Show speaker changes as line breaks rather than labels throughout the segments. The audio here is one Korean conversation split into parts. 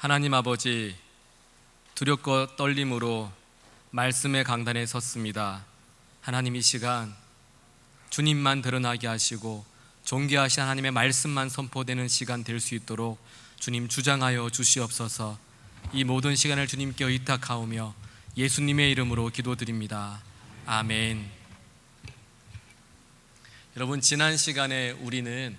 하나님 아버지, 두렵고 떨림으로 말씀의 강단에 섰습니다. 하나님, 이 시간 주님만 드러나게 하시고 존귀하신 하나님의 말씀만 선포되는 시간 될 수 있도록 주님 주장하여 주시옵소서. 이 모든 시간을 주님께 의탁하오며 예수님의 이름으로 기도드립니다. 아멘. 여러분, 지난 시간에 우리는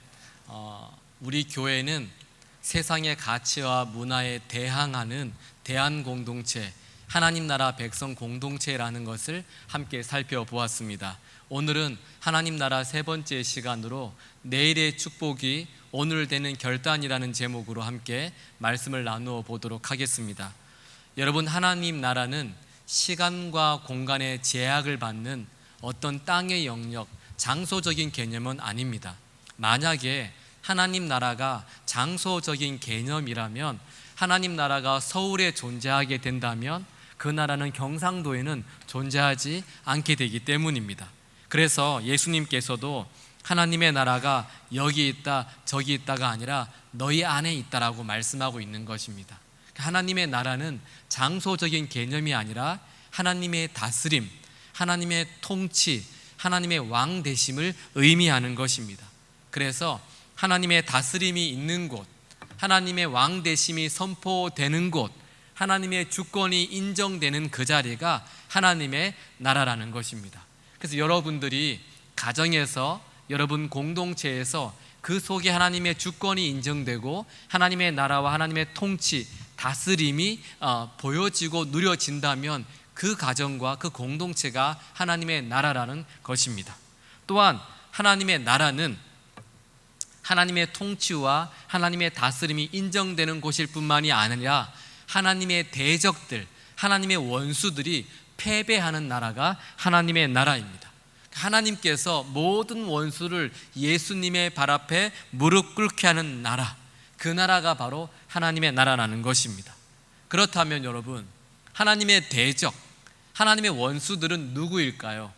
우리 교회는 세상의 가치와 문화에 대항하는 대한공동체, 하나님 나라 백성 공동체라는 것을 함께 살펴보았습니다. 오늘은 하나님 나라 세 번째 시간으로 내일의 축복이 오늘 되는 결단이라는 제목으로 함께 말씀을 나누어 보도록 하겠습니다. 여러분, 하나님 나라는 시간과 공간의 제약을 받는 어떤 땅의 영역, 장소적인 개념은 아닙니다. 만약에 하나님 나라가 장소적인 개념이라면, 하나님 나라가 서울에 존재하게 된다면 그 나라는 경상도에는 존재하지 않게 되기 때문입니다. 그래서 예수님께서도 하나님의 나라가 여기 있다 저기 있다가 아니라 너희 안에 있다라고 말씀하고 있는 것입니다. 하나님의 나라는 장소적인 개념이 아니라 하나님의 다스림, 하나님의 통치, 하나님의 왕 되심을 의미하는 것입니다. 그래서 하나님의 다스림이 있는 곳, 하나님의 왕 되심이 선포되는 곳, 하나님의 주권이 인정되는 그 자리가 하나님의 나라라는 것입니다. 그래서 여러분들이 가정에서, 여러분 공동체에서 그 속에 하나님의 주권이 인정되고 하나님의 나라와 하나님의 통치, 다스림이 보여지고 누려진다면 그 가정과 그 공동체가 하나님의 나라라는 것입니다. 또한 하나님의 나라는 하나님의 통치와 하나님의 다스림이 인정되는 곳일 뿐만이 아니라 하나님의 대적들, 하나님의 원수들이 패배하는 나라가 하나님의 나라입니다. 하나님께서 모든 원수를 예수님의 발 앞에 무릎 꿇게 하는 나라, 그 나라가 바로 하나님의 나라라는 것입니다. 그렇다면 여러분, 하나님의 대적, 하나님의 원수들은 누구일까요?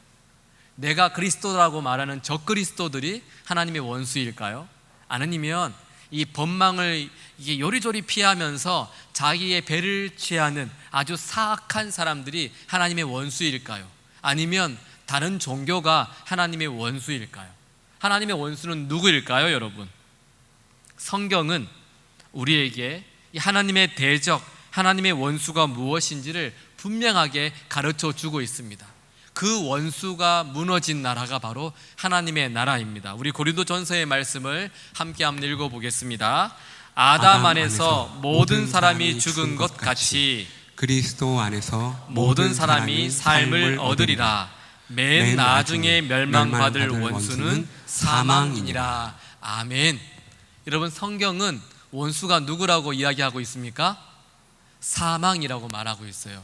내가 그리스도라고 말하는 적그리스도들이 하나님의 원수일까요? 아니면 이 법망을 이게 요리조리 피하면서 자기의 배를 취하는 아주 사악한 사람들이 하나님의 원수일까요? 아니면 다른 종교가 하나님의 원수일까요? 하나님의 원수는 누구일까요, 여러분? 성경은 우리에게 이 하나님의 대적, 하나님의 원수가 무엇인지를 분명하게 가르쳐 주고 있습니다. 그 원수가 무너진 나라가 바로 하나님의 나라입니다. 우리 고린도전서의 말씀을 함께 한번 읽어보겠습니다. 아담 안에서 모든 사람이 죽은 것 같이 그리스도 안에서 모든 사람이 삶을 얻으리라. 맨 나중에 멸망받을 원수는 사망이니라. 아멘. 여러분, 성경은 원수가 누구라고 이야기하고 있습니까? 사망이라고 말하고 있어요.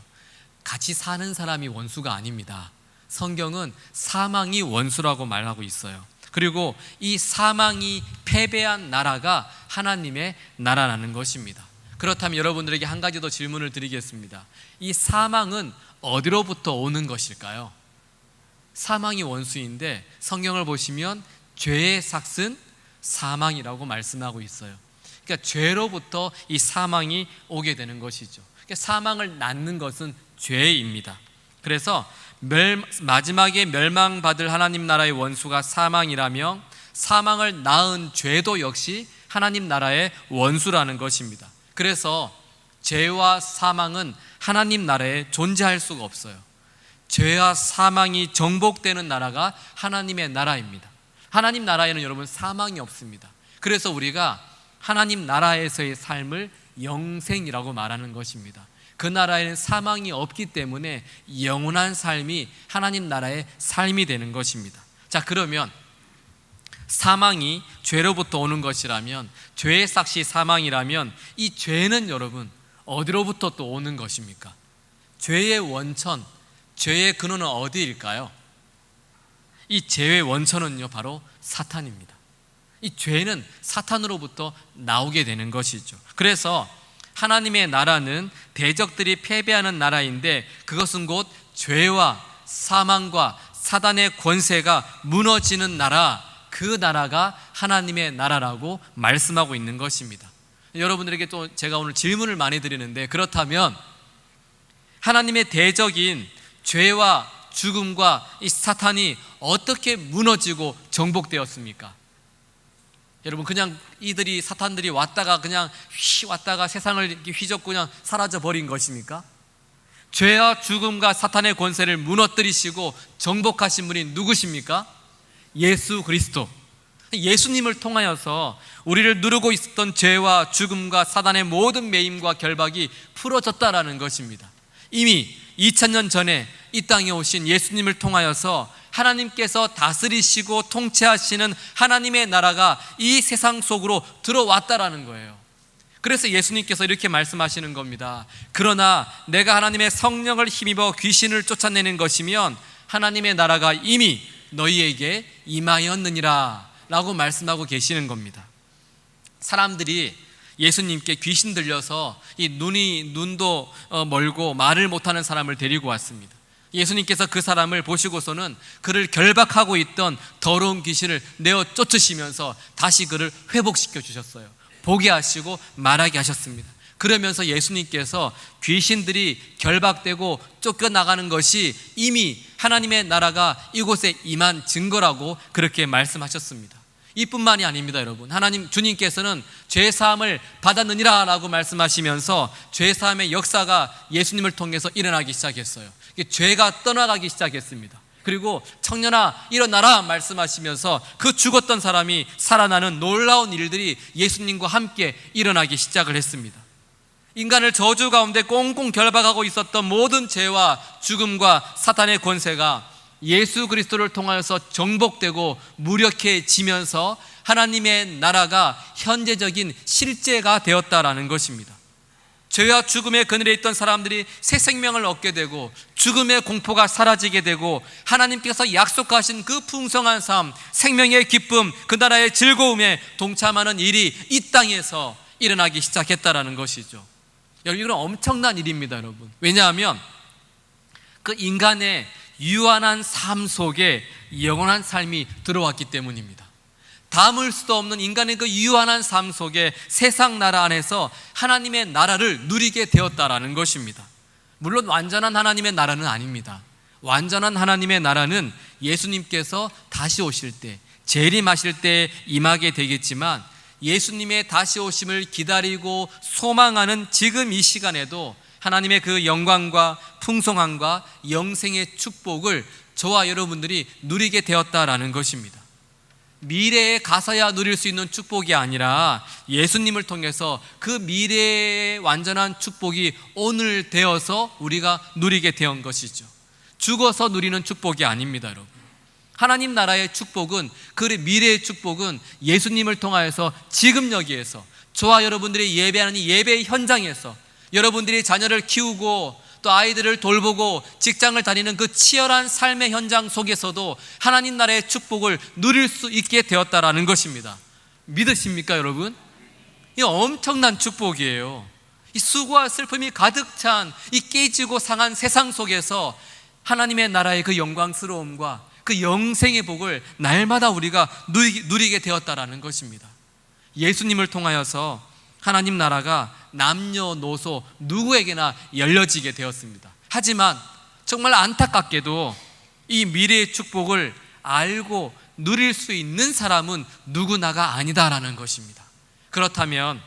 같이 사는 사람이 원수가 아닙니다. 성경은 사망이 원수라고 말하고 있어요. 그리고 이 사망이 패배한 나라가 하나님의 나라라는 것입니다. 그렇다면 여러분들에게 한 가지 더 질문을 드리겠습니다. 이 사망은 어디로부터 오는 것일까요? 사망이 원수인데 성경을 보시면 죄의 삭은 사망이라고 말씀하고 있어요. 그러니까 죄로부터 이 사망이 오게 되는 것이죠. 그러니까 사망을 낳는 것은 죄입니다. 그래서 마지막에 멸망받을 하나님 나라의 원수가 사망이라며 사망을 낳은 죄도 역시 하나님 나라의 원수라는 것입니다. 그래서 죄와 사망은 하나님 나라에 존재할 수가 없어요. 죄와 사망이 정복되는 나라가 하나님의 나라입니다. 하나님 나라에는 여러분 사망이 없습니다. 그래서 우리가 하나님 나라에서의 삶을 영생이라고 말하는 것입니다. 그 나라에는 사망이 없기 때문에 영원한 삶이 하나님 나라의 삶이 되는 것입니다. 자, 그러면 사망이 죄로부터 오는 것이라면, 죄의 삭이 사망이라면 이 죄는 여러분 어디로부터 또 오는 것입니까? 죄의 원천, 죄의 근원은 어디일까요? 이 죄의 원천은요, 바로 사탄입니다. 이 죄는 사탄으로부터 나오게 되는 것이죠. 그래서 하나님의 나라는 대적들이 패배하는 나라인데 그것은 곧 죄와 사망과 사단의 권세가 무너지는 나라, 그 나라가 하나님의 나라라고 말씀하고 있는 것입니다. 여러분들에게 또 제가 오늘 질문을 많이 드리는데, 그렇다면 하나님의 대적인 죄와 죽음과 이 사탄이 어떻게 무너지고 정복되었습니까? 여러분, 그냥 이들이, 사탄들이 왔다가 그냥 왔다가 세상을 이렇게 휘젓고 그냥 사라져 버린 것입니까? 죄와 죽음과 사탄의 권세를 무너뜨리시고 정복하신 분이 누구십니까? 예수 그리스도. 예수님을 통하여서 우리를 누르고 있었던 죄와 죽음과 사단의 모든 매임과 결박이 풀어졌다라는 것입니다. 이미 2000년 전에 이 땅에 오신 예수님을 통하여서 하나님께서 다스리시고 통치하시는 하나님의 나라가 이 세상 속으로 들어왔다라는 거예요. 그래서 예수님께서 이렇게 말씀하시는 겁니다. 그러나 내가 하나님의 성령을 힘입어 귀신을 쫓아내는 것이면 하나님의 나라가 이미 너희에게 임하였느니라 라고 말씀하고 계시는 겁니다. 사람들이 예수님께 귀신 들려서 이 눈도 멀고 말을 못하는 사람을 데리고 왔습니다. 예수님께서 그 사람을 보시고서는 그를 결박하고 있던 더러운 귀신을 내어 쫓으시면서 다시 그를 회복시켜 주셨어요. 보게 하시고 말하게 하셨습니다. 그러면서 예수님께서 귀신들이 결박되고 쫓겨나가는 것이 이미 하나님의 나라가 이곳에 임한 증거라고 그렇게 말씀하셨습니다. 이뿐만이 아닙니다, 여러분. 하나님 주님께서는 죄사함을 받았느니라 라고 말씀하시면서 죄사함의 역사가 예수님을 통해서 일어나기 시작했어요. 죄가 떠나가기 시작했습니다. 그리고 청년아 일어나라 말씀하시면서 그 죽었던 사람이 살아나는 놀라운 일들이 예수님과 함께 일어나기 시작을 했습니다. 인간을 저주 가운데 꽁꽁 결박하고 있었던 모든 죄와 죽음과 사탄의 권세가 예수 그리스도를 통하여서 정복되고 무력해지면서 하나님의 나라가 현재적인 실제가 되었다라는 것입니다. 죄와 죽음의 그늘에 있던 사람들이 새 생명을 얻게 되고 죽음의 공포가 사라지게 되고 하나님께서 약속하신 그 풍성한 삶, 생명의 기쁨, 그 나라의 즐거움에 동참하는 일이 이 땅에서 일어나기 시작했다라는 것이죠. 여러분, 이건 엄청난 일입니다, 여러분. 왜냐하면 그 인간의 유한한 삶 속에 영원한 삶이 들어왔기 때문입니다. 담을 수도 없는 인간의 그 유한한 삶 속에 세상 나라 안에서 하나님의 나라를 누리게 되었다라는 것입니다. 물론 완전한 하나님의 나라는 아닙니다. 완전한 하나님의 나라는 예수님께서 다시 오실 때, 재림하실 때 임하게 되겠지만, 예수님의 다시 오심을 기다리고 소망하는 지금 이 시간에도 하나님의 그 영광과 풍성함과 영생의 축복을 저와 여러분들이 누리게 되었다라는 것입니다. 미래에 가서야 누릴 수 있는 축복이 아니라 예수님을 통해서 그 미래의 완전한 축복이 오늘 되어서 우리가 누리게 된 것이죠. 죽어서 누리는 축복이 아닙니다, 여러분. 하나님 나라의 축복은, 그 미래의 축복은 예수님을 통하여서 지금 여기에서 저와 여러분들이 예배하는 이 예배의 현장에서 여러분들이 자녀를 키우고 또 아이들을 돌보고 직장을 다니는 그 치열한 삶의 현장 속에서도 하나님 나라의 축복을 누릴 수 있게 되었다라는 것입니다. 믿으십니까, 여러분? 이 엄청난 축복이에요. 이 수고와 슬픔이 가득 찬 이 깨지고 상한 세상 속에서 하나님의 나라의 그 영광스러움과 그 영생의 복을 날마다 우리가 누리게 되었다라는 것입니다. 예수님을 통하여서 하나님 나라가 남녀노소 누구에게나 열려지게 되었습니다. 하지만 정말 안타깝게도 이 미래의 축복을 알고 누릴 수 있는 사람은 누구나가 아니다라는 것입니다. 그렇다면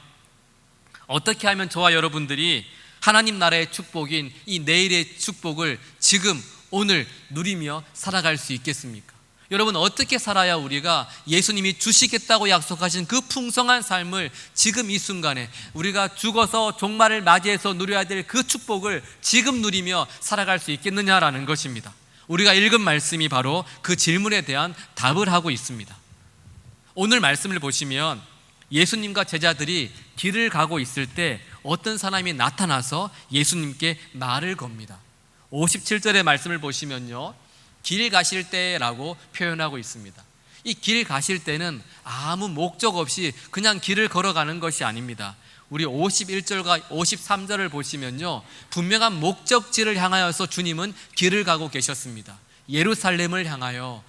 어떻게 하면 저와 여러분들이 하나님 나라의 축복인 이 내일의 축복을 지금 오늘 누리며 살아갈 수 있겠습니까? 여러분, 어떻게 살아야 우리가 예수님이 주시겠다고 약속하신 그 풍성한 삶을 지금 이 순간에 우리가 죽어서 종말을 맞이해서 누려야 될 그 축복을 지금 누리며 살아갈 수 있겠느냐라는 것입니다. 우리가 읽은 말씀이 바로 그 질문에 대한 답을 하고 있습니다. 오늘 말씀을 보시면 예수님과 제자들이 길을 가고 있을 때 어떤 사람이 나타나서 예수님께 말을 겁니다. 57절의 말씀을 보시면요, 길 가실 때라고 표현하고 있습니다. 이 길 가실 때는 아무 목적 없이 그냥 길을 걸어가는 것이 아닙니다. 우리 51절과 53절을 보시면요, 분명한 목적지를 향하여서 주님은 길을 가고 계셨습니다. 예루살렘을 향하여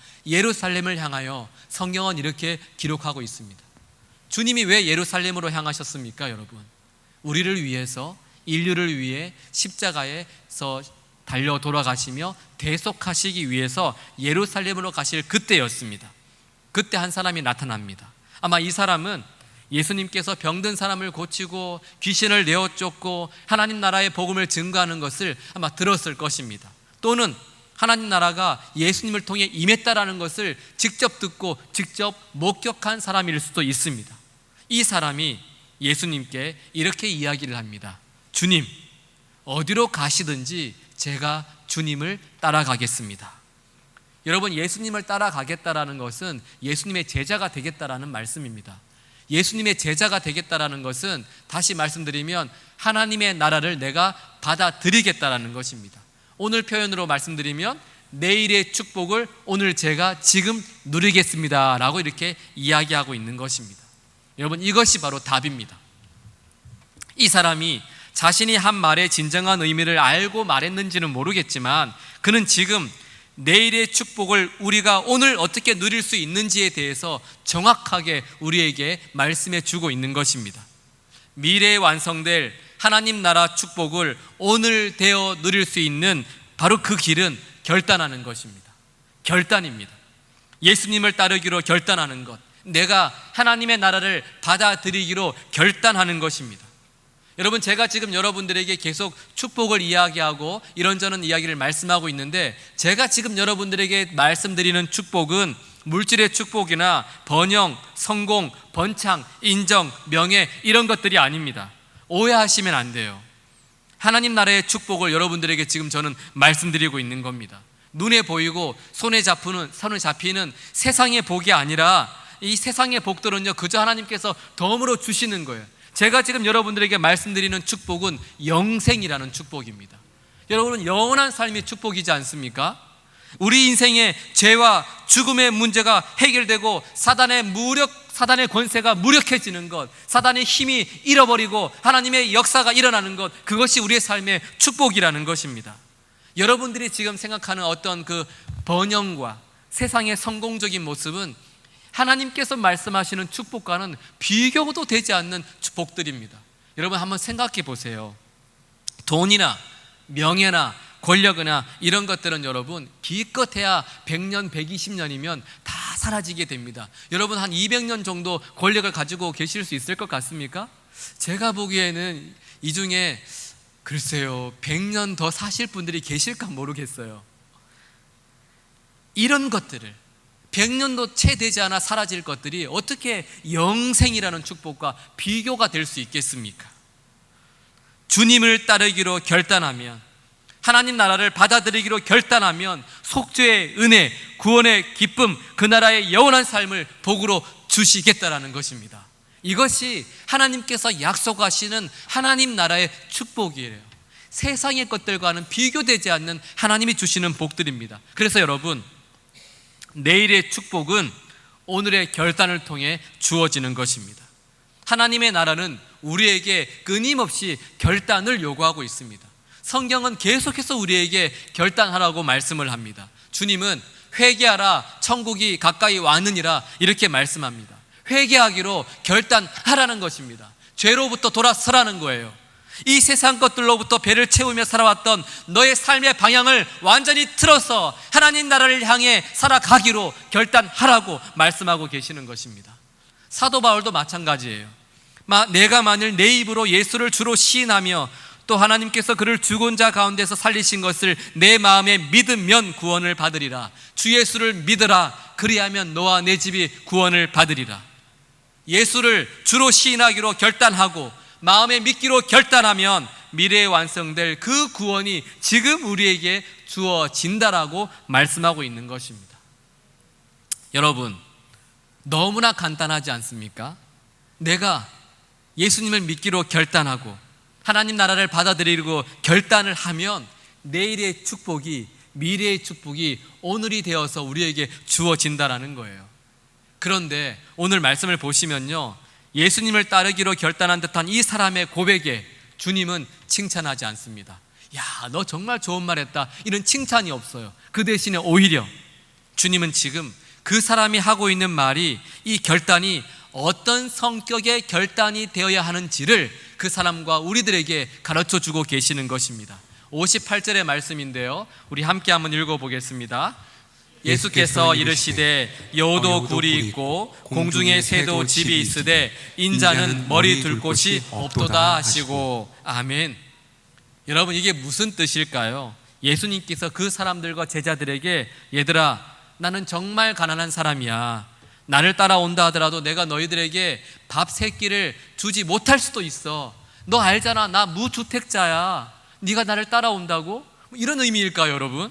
성경은 이렇게 기록하고 있습니다. 주님이 왜 예루살렘으로 향하셨습니까, 여러분? 우리를 위해서, 인류를 위해 십자가에서 달려 돌아가시며 대속하시기 위해서 예루살렘으로 가실 그때였습니다. 그때 한 사람이 나타납니다. 아마 이 사람은 예수님께서 병든 사람을 고치고 귀신을 내어 쫓고 하나님 나라의 복음을 증거하는 것을 아마 들었을 것입니다. 또는 하나님 나라가 예수님을 통해 임했다라는 것을 직접 듣고 직접 목격한 사람일 수도 있습니다. 이 사람이 예수님께 이렇게 이야기를 합니다. 주님, 어디로 가시든지 제가 주님을 따라가겠습니다. 여러분, 예수님을 따라가겠다라는 것은 예수님의 제자가 되겠다라는 말씀입니다. 예수님의 제자가 되겠다라는 것은 다시 말씀드리면 하나님의 나라를 내가 받아들이겠다라는 것입니다. 오늘 표현으로 말씀드리면 내일의 축복을 오늘 제가 지금 누리겠습니다 라고 이렇게 이야기하고 있는 것입니다. 여러분, 이것이 바로 답입니다. 이 사람이 자신이 한 말의 진정한 의미를 알고 말했는지는 모르겠지만 그는 지금 내일의 축복을 우리가 오늘 어떻게 누릴 수 있는지에 대해서 정확하게 우리에게 말씀해 주고 있는 것입니다. 미래에 완성될 하나님 나라 축복을 오늘 되어 누릴 수 있는 바로 그 길은 결단하는 것입니다. 결단입니다. 예수님을 따르기로 결단하는 것, 내가 하나님의 나라를 받아들이기로 결단하는 것입니다. 여러분, 제가 지금 여러분들에게 계속 축복을 이야기하고 이런저런 이야기를 말씀하고 있는데 제가 지금 여러분들에게 말씀드리는 축복은 물질의 축복이나 번영, 성공, 번창, 인정, 명예 이런 것들이 아닙니다. 오해하시면 안 돼요. 하나님 나라의 축복을 여러분들에게 지금 저는 말씀드리고 있는 겁니다. 눈에 보이고 손에 잡히는 세상의 복이 아니라 이 세상의 복들은요 그저 하나님께서 덤으로 주시는 거예요. 제가 지금 여러분들에게 말씀드리는 축복은 영생이라는 축복입니다. 여러분은 영원한 삶이 축복이지 않습니까? 우리 인생의 죄와 죽음의 문제가 해결되고 사단의 권세가 무력해지는 것, 사단의 힘이 잃어버리고 하나님의 역사가 일어나는 것, 그것이 우리의 삶의 축복이라는 것입니다. 여러분들이 지금 생각하는 어떤 그 번영과 세상의 성공적인 모습은 하나님께서 말씀하시는 축복과는 비교도 되지 않는 축복들입니다. 여러분 한번 생각해 보세요. 돈이나 명예나 권력이나 이런 것들은 여러분 기껏해야 100년, 120년이면 다 사라지게 됩니다. 여러분 한 200년 정도 권력을 가지고 계실 수 있을 것 같습니까? 제가 보기에는 이 중에 글쎄요 100년 더 사실 분들이 계실까 모르겠어요. 이런 것들을 100년도 채 되지 않아 사라질 것들이 어떻게 영생이라는 축복과 비교가 될 수 있겠습니까? 주님을 따르기로 결단하면, 하나님 나라를 받아들이기로 결단하면 속죄의 은혜, 구원의 기쁨, 그 나라의 영원한 삶을 복으로 주시겠다라는 것입니다. 이것이 하나님께서 약속하시는 하나님 나라의 축복이에요. 세상의 것들과는 비교되지 않는 하나님이 주시는 복들입니다. 그래서 여러분, 내일의 축복은 오늘의 결단을 통해 주어지는 것입니다. 하나님의 나라는 우리에게 끊임없이 결단을 요구하고 있습니다. 성경은 계속해서 우리에게 결단하라고 말씀을 합니다. 주님은 회개하라, 천국이 가까이 왔느니라 이렇게 말씀합니다. 회개하기로 결단하라는 것입니다. 죄로부터 돌아서라는 거예요. 이 세상 것들로부터 배를 채우며 살아왔던 너의 삶의 방향을 완전히 틀어서 하나님 나라를 향해 살아가기로 결단하라고 말씀하고 계시는 것입니다. 사도 바울도 마찬가지예요. 내가 만일 내 입으로 예수를 주로 시인하며 또 하나님께서 그를 죽은 자 가운데서 살리신 것을 내 마음에 믿으면 구원을 받으리라. 주 예수를 믿으라. 그리하면 너와 내 집이 구원을 받으리라. 예수를 주로 시인하기로 결단하고 마음에 믿기로 결단하면 미래에 완성될 그 구원이 지금 우리에게 주어진다라고 말씀하고 있는 것입니다. 여러분, 너무나 간단하지 않습니까? 내가 예수님을 믿기로 결단하고 하나님 나라를 받아들이고 결단을 하면 내일의 축복이, 미래의 축복이 오늘이 되어서 우리에게 주어진다라는 거예요. 그런데 오늘 말씀을 보시면요, 예수님을 따르기로 결단한 듯한 이 사람의 고백에 주님은 칭찬하지 않습니다. 야, 너 정말 좋은 말 했다, 이런 칭찬이 없어요. 그 대신에 오히려 주님은 지금 그 사람이 하고 있는 말이, 이 결단이 어떤 성격의 결단이 되어야 하는지를 그 사람과 우리들에게 가르쳐 주고 계시는 것입니다. 58절의 말씀인데요, 우리 함께 한번 읽어보겠습니다. 예수께서 이르시되 여우도 굴이 있고 공중의 새도 집이 있으되 인자는 머리 둘 곳이 없도다 하시고. 아멘. 여러분, 이게 무슨 뜻일까요? 예수님께서 그 사람들과 제자들에게, 얘들아, 나는 정말 가난한 사람이야. 나를 따라온다 하더라도 내가 너희들에게 밥 세 끼를 주지 못할 수도 있어. 너 알잖아, 나 무주택자야. 네가 나를 따라온다고? 이런 의미일까요, 여러분?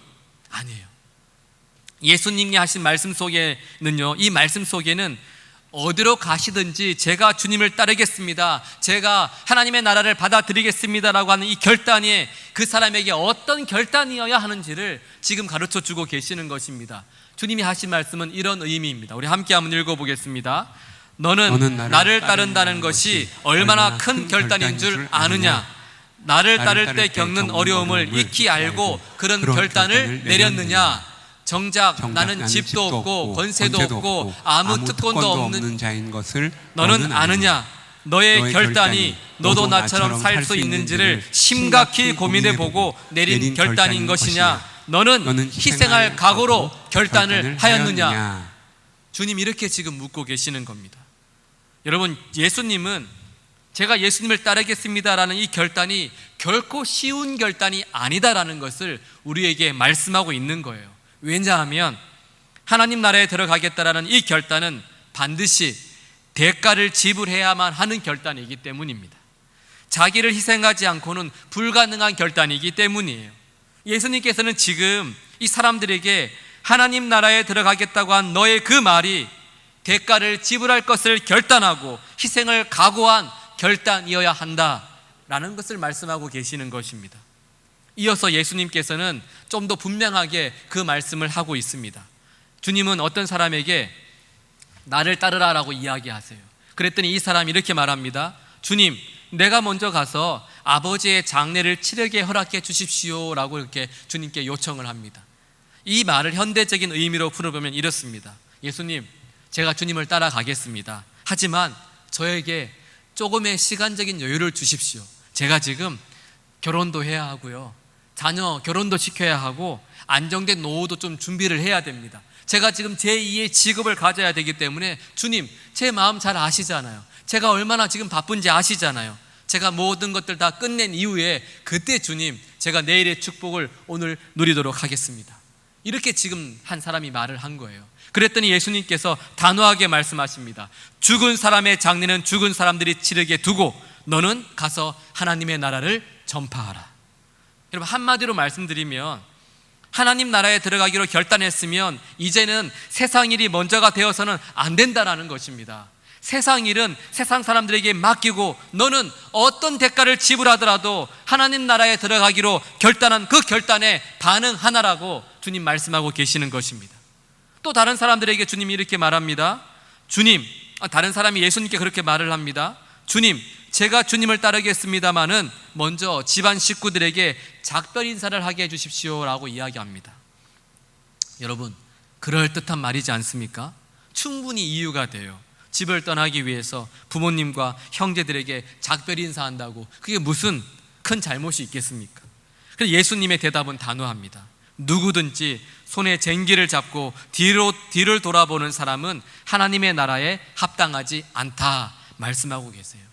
아니에요. 예수님이 하신 말씀 속에는요, 이 말씀 속에는 어디로 가시든지 제가 주님을 따르겠습니다, 제가 하나님의 나라를 받아들이겠습니다라고 하는 이 결단이 그 사람에게 어떤 결단이어야 하는지를 지금 가르쳐 주고 계시는 것입니다. 주님이 하신 말씀은 이런 의미입니다. 우리 함께 한번 읽어보겠습니다. 너는 나를 따른다는 것이 얼마나 큰 결단인 줄 아느냐? 나를 따를 때 겪는 어려움을 익히 알고 그런 결단을 내렸느냐? 정작 나는 집도 없고 권세도 없고 아무 특권도 없는 자인 것을 너는 아느냐? 너의 결단이 너도 나처럼 살 수 있는지를 심각히 고민해보고 내린 결단인 것이냐? 너는 희생할 각오로 결단을 하였느냐? 주님 이렇게 지금 묻고 계시는 겁니다. 여러분, 예수님은 제가 예수님을 따르겠습니다라는 이 결단이 결코 쉬운 결단이 아니다라는 것을 우리에게 말씀하고 있는 거예요. 왜냐하면 하나님 나라에 들어가겠다라는 이 결단은 반드시 대가를 지불해야만 하는 결단이기 때문입니다. 자기를 희생하지 않고는 불가능한 결단이기 때문이에요. 예수님께서는 지금 이 사람들에게 하나님 나라에 들어가겠다고 한 너의 그 말이 대가를 지불할 것을 결단하고 희생을 각오한 결단이어야 한다라는 것을 말씀하고 계시는 것입니다. 이어서 예수님께서는 좀 더 분명하게 그 말씀을 하고 있습니다. 주님은 어떤 사람에게 나를 따르라라고 이야기하세요. 그랬더니 이 사람이 이렇게 말합니다. 주님, 내가 먼저 가서 아버지의 장례를 치르게 허락해 주십시오라고 이렇게 주님께 요청을 합니다. 이 말을 현대적인 의미로 풀어보면 이렇습니다. 예수님, 제가 주님을 따라가겠습니다. 하지만 저에게 조금의 시간적인 여유를 주십시오. 제가 지금 결혼도 해야 하고요, 자녀 결혼도 시켜야 하고 안정된 노후도 좀 준비를 해야 됩니다. 제가 지금 제2의 직업을 가져야 되기 때문에 주님, 제 마음 잘 아시잖아요. 제가 얼마나 지금 바쁜지 아시잖아요. 제가 모든 것들 다 끝낸 이후에 그때 주님, 제가 내일의 축복을 오늘 누리도록 하겠습니다. 이렇게 지금 한 사람이 말을 한 거예요. 그랬더니 예수님께서 단호하게 말씀하십니다. 죽은 사람의 장례는 죽은 사람들이 치르게 두고 너는 가서 하나님의 나라를 전파하라. 여러분, 한마디로 말씀드리면 하나님 나라에 들어가기로 결단했으면 이제는 세상 일이 먼저가 되어서는 안 된다라는 것입니다. 세상 일은 세상 사람들에게 맡기고 너는 어떤 대가를 지불하더라도 하나님 나라에 들어가기로 결단한 그 결단에 반응하나라고 주님 말씀하고 계시는 것입니다. 또 다른 사람들에게 주님이 이렇게 말합니다. 다른 사람이 예수님께 그렇게 말을 합니다. 주님, 제가 주님을 따르겠습니다마는 먼저 집안 식구들에게 작별 인사를 하게 해주십시오라고 이야기합니다. 여러분, 그럴듯한 말이지 않습니까? 충분히 이유가 돼요. 집을 떠나기 위해서 부모님과 형제들에게 작별 인사한다고 그게 무슨 큰 잘못이 있겠습니까? 그래서 예수님의 대답은 단호합니다. 누구든지 손에 쟁기를 잡고 뒤를 돌아보는 사람은 하나님의 나라에 합당하지 않다 말씀하고 계세요.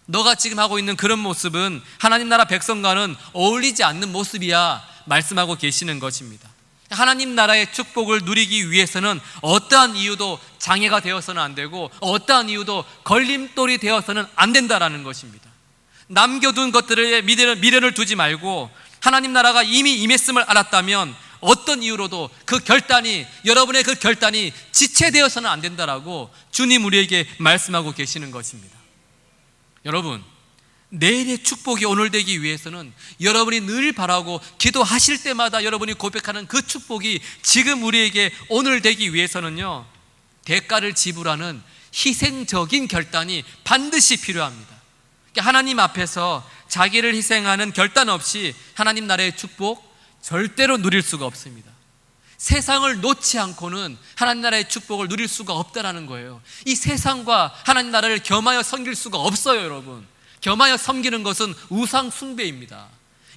너가 지금 하고 있는 그런 모습은 하나님 나라 백성과는 어울리지 않는 모습이야 말씀하고 계시는 것입니다. 하나님 나라의 축복을 누리기 위해서는 어떠한 이유도 장애가 되어서는 안 되고 어떠한 이유도 걸림돌이 되어서는 안 된다라는 것입니다. 남겨둔 것들에 미련을 두지 말고 하나님 나라가 이미 임했음을 알았다면 어떤 이유로도 여러분의 그 결단이 지체되어서는 안 된다라고 주님 우리에게 말씀하고 계시는 것입니다. 여러분, 내일의 축복이 오늘 되기 위해서는 여러분이 늘 바라고 기도하실 때마다 여러분이 고백하는 그 축복이 지금 우리에게 오늘 되기 위해서는요, 대가를 지불하는 희생적인 결단이 반드시 필요합니다. 하나님 앞에서 자기를 희생하는 결단 없이 하나님 나라의 축복 절대로 누릴 수가 없습니다. 세상을 놓지 않고는 하나님 나라의 축복을 누릴 수가 없다라는 거예요. 이 세상과 하나님 나라를 겸하여 섬길 수가 없어요, 여러분. 겸하여 섬기는 것은 우상 숭배입니다.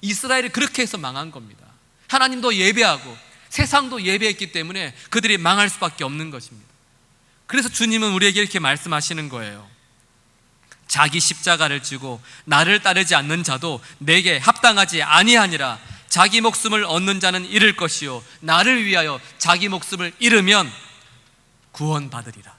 이스라엘이 그렇게 해서 망한 겁니다. 하나님도 예배하고 세상도 예배했기 때문에 그들이 망할 수밖에 없는 것입니다. 그래서 주님은 우리에게 이렇게 말씀하시는 거예요. 자기 십자가를 지고 나를 따르지 않는 자도 내게 합당하지 아니하니라. 자기 목숨을 얻는 자는 잃을 것이요 나를 위하여 자기 목숨을 잃으면 구원받으리라.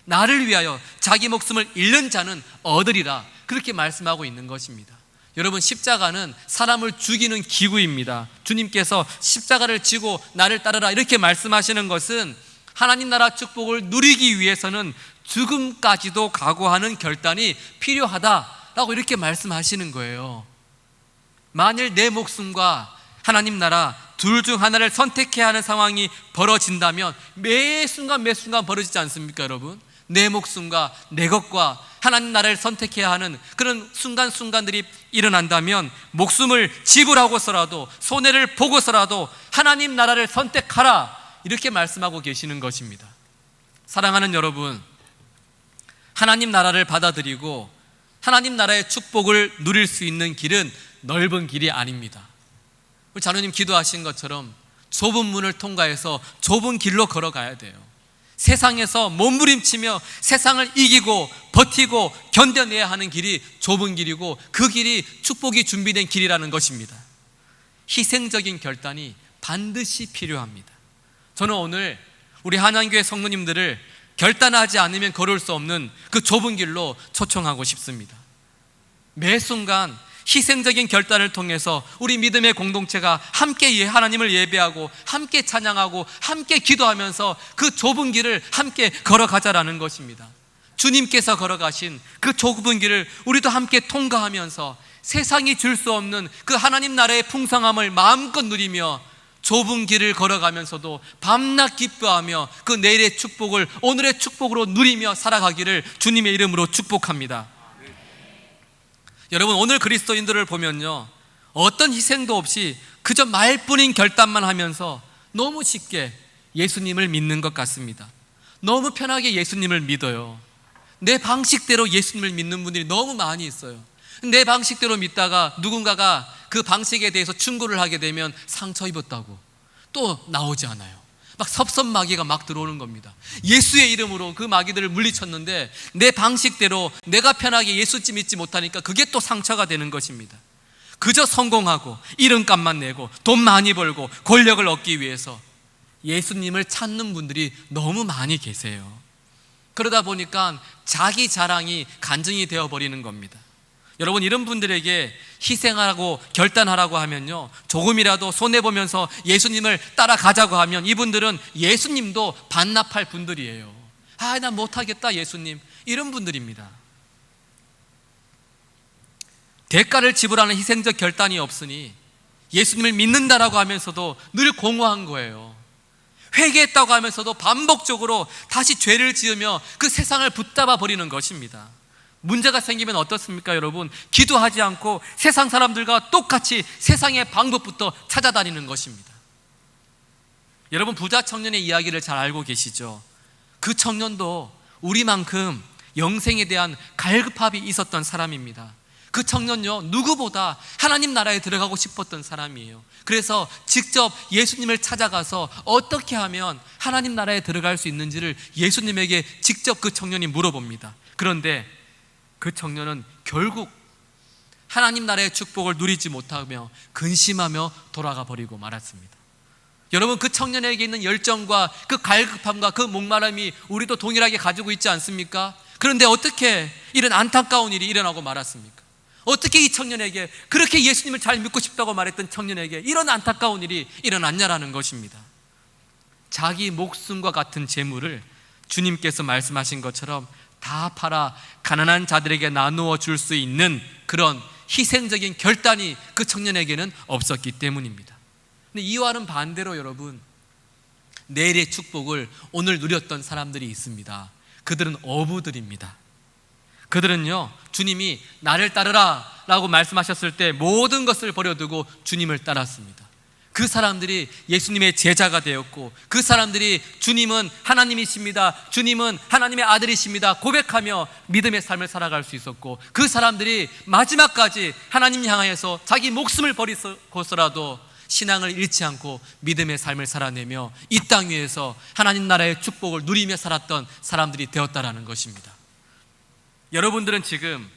나를 위하여 자기 목숨을 잃는 자는 얻으리라. 그렇게 말씀하고 있는 것입니다. 여러분, 십자가는 사람을 죽이는 기구입니다. 주님께서 십자가를 지고 나를 따르라 이렇게 말씀하시는 것은 하나님 나라 축복을 누리기 위해서는 죽음까지도 각오하는 결단이 필요하다라고 이렇게 말씀하시는 거예요. 만일 내 목숨과 하나님 나라 둘 중 하나를 선택해야 하는 상황이 벌어진다면 매 순간 벌어지지 않습니까, 여러분? 내 목숨과 내 것과 하나님 나라를 선택해야 하는 그런 순간순간들이 일어난다면 목숨을 지불하고서라도 손해를 보고서라도 하나님 나라를 선택하라 이렇게 말씀하고 계시는 것입니다. 사랑하는 여러분, 하나님 나라를 받아들이고 하나님 나라의 축복을 누릴 수 있는 길은 넓은 길이 아닙니다. 우리 자녀님 기도하신 것처럼 좁은 문을 통과해서 좁은 길로 걸어가야 돼요. 세상에서 몸부림치며 세상을 이기고 버티고 견뎌내야 하는 길이 좁은 길이고 그 길이 축복이 준비된 길이라는 것입니다. 희생적인 결단이 반드시 필요합니다. 저는 오늘 우리 한양교회 성도님들을 결단하지 않으면 걸을 수 없는 그 좁은 길로 초청하고 싶습니다. 매 순간 희생적인 결단을 통해서 우리 믿음의 공동체가 함께 하나님을 예배하고 함께 찬양하고 함께 기도하면서 그 좁은 길을 함께 걸어가자라는 것입니다. 주님께서 걸어가신 그 좁은 길을 우리도 함께 통과하면서 세상이 줄 수 없는 그 하나님 나라의 풍성함을 마음껏 누리며 좁은 길을 걸어가면서도 밤낮 기뻐하며 그 내일의 축복을 오늘의 축복으로 누리며 살아가기를 주님의 이름으로 축복합니다. 여러분, 오늘 그리스도인들을 보면요, 어떤 희생도 없이 그저 말뿐인 결단만 하면서 너무 쉽게 예수님을 믿는 것 같습니다. 너무 편하게 예수님을 믿어요. 내 방식대로 예수님을 믿는 분들이 너무 많이 있어요. 내 방식대로 믿다가 누군가가 그 방식에 대해서 충고를 하게 되면 상처 입었다고 또 나오지 않아요. 막 섭섭마귀가 막 들어오는 겁니다. 예수의 이름으로 그 마귀들을 물리쳤는데 내 방식대로 내가 편하게 예수님 믿지 못하니까 그게 또 상처가 되는 것입니다. 그저 성공하고 이름값만 내고 돈 많이 벌고 권력을 얻기 위해서 예수님을 찾는 분들이 너무 많이 계세요. 그러다 보니까 자기 자랑이 간증이 되어버리는 겁니다. 여러분, 이런 분들에게 희생하라고 결단하라고 하면요, 조금이라도 손해보면서 예수님을 따라가자고 하면 이분들은 예수님도 반납할 분들이에요. 난 못하겠다 예수님, 이런 분들입니다. 대가를 지불하는 희생적 결단이 없으니 예수님을 믿는다라고 하면서도 늘 공허한 거예요. 회개했다고 하면서도 반복적으로 다시 죄를 지으며 그 세상을 붙잡아 버리는 것입니다. 문제가 생기면 어떻습니까, 여러분? 기도하지 않고 세상 사람들과 똑같이 세상의 방법부터 찾아다니는 것입니다. 여러분, 부자 청년의 이야기를 잘 알고 계시죠? 그 청년도 우리만큼 영생에 대한 갈급함이 있었던 사람입니다. 그 청년요, 누구보다 하나님 나라에 들어가고 싶었던 사람이에요. 그래서 직접 예수님을 찾아가서 어떻게 하면 하나님 나라에 들어갈 수 있는지를 예수님에게 직접 그 청년이 물어봅니다. 그런데 그 청년은 결국 하나님 나라의 축복을 누리지 못하며 근심하며 돌아가 버리고 말았습니다. 여러분, 그 청년에게 있는 열정과 그 갈급함과 그 목마름이 우리도 동일하게 가지고 있지 않습니까? 그런데 어떻게 이런 안타까운 일이 일어나고 말았습니까? 어떻게 이 청년에게, 그렇게 예수님을 잘 믿고 싶다고 말했던 청년에게 이런 안타까운 일이 일어났냐라는 것입니다. 자기 목숨과 같은 재물을 주님께서 말씀하신 것처럼 다 팔아 가난한 자들에게 나누어 줄 수 있는 그런 희생적인 결단이 그 청년에게는 없었기 때문입니다. 근데 이와는 반대로 여러분, 내일의 축복을 오늘 누렸던 사람들이 있습니다. 그들은 어부들입니다. 그들은요, 주님이 나를 따르라 라고 말씀하셨을 때 모든 것을 버려두고 주님을 따랐습니다. 그 사람들이 예수님의 제자가 되었고, 그 사람들이 주님은 하나님이십니다, 주님은 하나님의 아들이십니다 고백하며 믿음의 삶을 살아갈 수 있었고, 그 사람들이 마지막까지 하나님 향하여서 자기 목숨을 버리고서라도 신앙을 잃지 않고 믿음의 삶을 살아내며 이 땅 위에서 하나님 나라의 축복을 누리며 살았던 사람들이 되었다라는 것입니다. 여러분들은 지금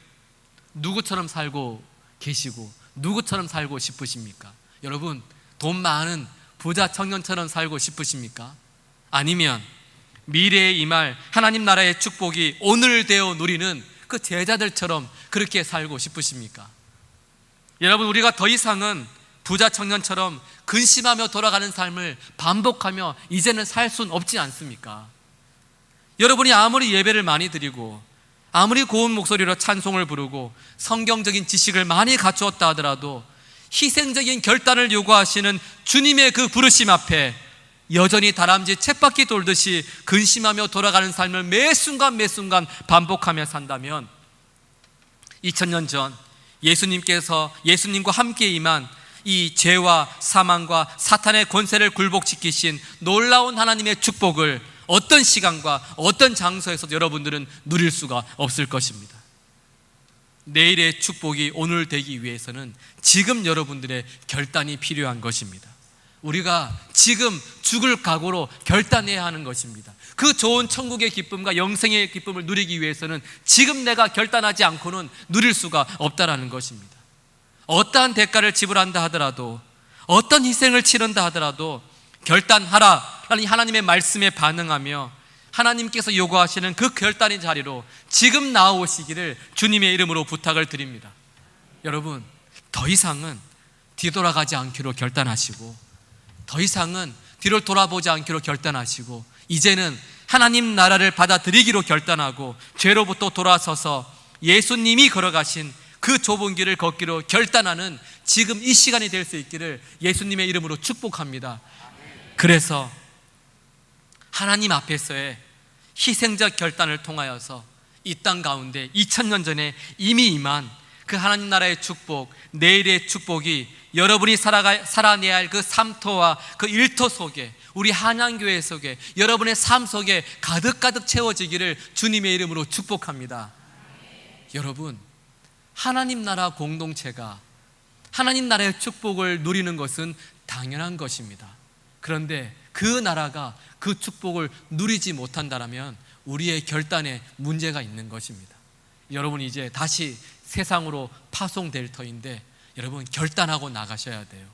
누구처럼 살고 계시고 누구처럼 살고 싶으십니까? 여러분, 돈 많은 부자 청년처럼 살고 싶으십니까? 아니면 미래에 임할 하나님 나라의 축복이 오늘 되어 누리는 그 제자들처럼 그렇게 살고 싶으십니까? 여러분, 우리가 더 이상은 부자 청년처럼 근심하며 돌아가는 삶을 반복하며 이제는 살 수는 없지 않습니까? 여러분이 아무리 예배를 많이 드리고 아무리 고운 목소리로 찬송을 부르고 성경적인 지식을 많이 갖추었다 하더라도 희생적인 결단을 요구하시는 주님의 그 부르심 앞에 여전히 다람쥐 쳇바퀴 돌듯이 근심하며 돌아가는 삶을 매 순간 반복하며 산다면 2000년 전 예수님과 함께 임한 이 죄와 사망과 사탄의 권세를 굴복시키신 놀라운 하나님의 축복을 어떤 시간과 어떤 장소에서도 여러분들은 누릴 수가 없을 것입니다. 내일의 축복이 오늘 되기 위해서는 지금 여러분들의 결단이 필요한 것입니다. 우리가 지금 죽을 각오로 결단해야 하는 것입니다. 그 좋은 천국의 기쁨과 영생의 기쁨을 누리기 위해서는 지금 내가 결단하지 않고는 누릴 수가 없다라는 것입니다. 어떠한 대가를 지불한다 하더라도, 어떤 희생을 치른다 하더라도 결단하라라는 하나님의 말씀에 반응하며 하나님께서 요구하시는 그 결단의 자리로 지금 나오시기를 주님의 이름으로 부탁을 드립니다. 여러분, 더 이상은 뒤돌아가지 않기로 결단하시고, 더 이상은 뒤를 돌아보지 않기로 결단하시고, 이제는 하나님 나라를 받아들이기로 결단하고 죄로부터 돌아서서 예수님이 걸어가신 그 좁은 길을 걷기로 결단하는 지금 이 시간이 될 수 있기를 예수님의 이름으로 축복합니다. 그래서 하나님 앞에서의 희생적 결단을 통하여서 이 땅 가운데 2000년 전에 이미 임한 그 하나님 나라의 축복, 내일의 축복이 여러분이 살아내야 할 그 삶터와 그 일터 속에, 우리 한양교회 속에, 여러분의 삶 속에 가득가득 채워지기를 주님의 이름으로 축복합니다. 여러분, 하나님 나라 공동체가 하나님 나라의 축복을 누리는 것은 당연한 것입니다. 그런데 그 나라가 그 축복을 누리지 못한다면 우리의 결단에 문제가 있는 것입니다. 여러분, 이제 다시 세상으로 파송될 터인데 여러분, 결단하고 나가셔야 돼요.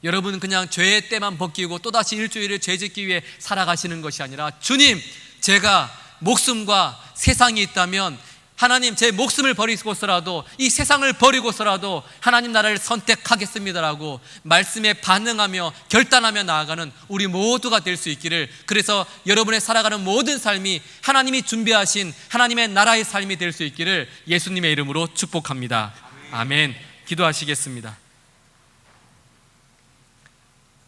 여러분, 그냥 죄의 때만 벗기고 또다시 일주일을 죄짓기 위해 살아가시는 것이 아니라, 주님, 제가 목숨과 세상이 있다면 하나님, 제 목숨을 버리고서라도, 이 세상을 버리고서라도 하나님 나라를 선택하겠습니다라고 말씀에 반응하며 결단하며 나아가는 우리 모두가 될 수 있기를, 그래서 여러분의 살아가는 모든 삶이 하나님이 준비하신 하나님의 나라의 삶이 될 수 있기를 예수님의 이름으로 축복합니다. 아멘. 기도하시겠습니다.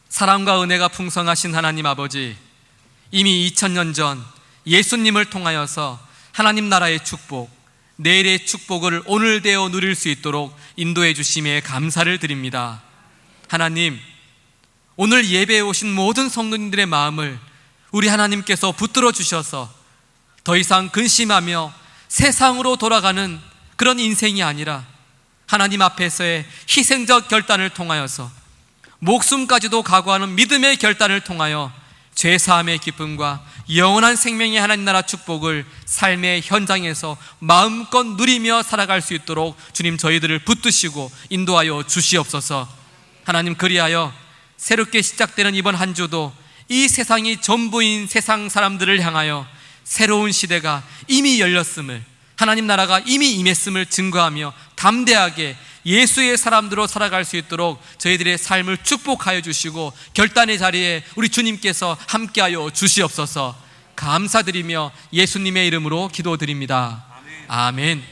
사랑과 은혜가 풍성하신 하나님 아버지, 이미 2000년 전 예수님을 통하여서 하나님 나라의 축복, 내일의 축복을 오늘 되어 누릴 수 있도록 인도해 주심에 감사를 드립니다. 하나님, 오늘 예배에 오신 모든 성도님들의 마음을 우리 하나님께서 붙들어 주셔서 더 이상 근심하며 세상으로 돌아가는 그런 인생이 아니라 하나님 앞에서의 희생적 결단을 통하여서 목숨까지도 각오하는 믿음의 결단을 통하여 죄사함의 기쁨과 영원한 생명의 하나님 나라 축복을 삶의 현장에서 마음껏 누리며 살아갈 수 있도록 주님, 저희들을 붙드시고 인도하여 주시옵소서. 하나님, 그리하여 새롭게 시작되는 이번 한 주도 이 세상이 전부인 세상 사람들을 향하여 새로운 시대가 이미 열렸음을, 하나님 나라가 이미 임했음을 증거하며 담대하게 예수의 사람들로 살아갈 수 있도록 저희들의 삶을 축복하여 주시고 결단의 자리에 우리 주님께서 함께하여 주시옵소서. 감사드리며 예수님의 이름으로 기도드립니다. 아멘.